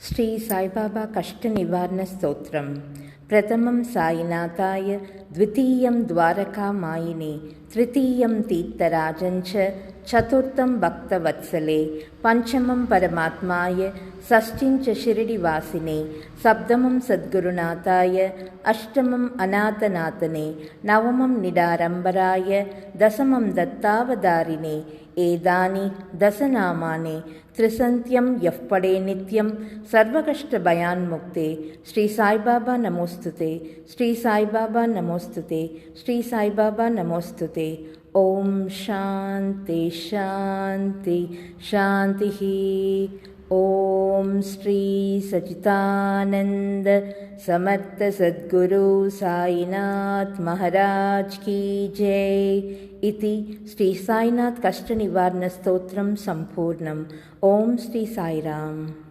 శ్రీ సాయిబాబా కష్ట నివారణ స్తోత్రం. ప్రథమం సాయినాథాయ, ద్వితీయం ద్వారకామాయిని, తృతీయం తీర్థరాజంచ, చతుర్థం భక్తవత్సలే, పంచమం పరమాత్మాయ, షష్ఠించ షిరిడివాసినే, సప్తమం సద్గురునాథాయ, అష్టమం అనాథనాథనే, నవమం నిడారంబరాయ, దశమం దత్తావతారినే. ఏదాని దశనామాని త్రిసంత్యం యః పడే నిత్యం సర్వకష్ట భయాన్ముక్తే. శ్రీ సాయిబాబా నమోస్తుతే, శ్రీ సాయిబాబా నమోస్తుతే, శ్రీ సాయిబాబా నమోస్తుతే. ఓం శాంతి శాంతి శాంతి. ఓం శ్రీ సచితానంద సమర్థ సద్గురు సాయినాథ్ మహారాజ్ కీ జై. इति श्री साईनाथ कष्ट निवारण स्तोत्रम संपूर्णम. ओम श्री साईराम.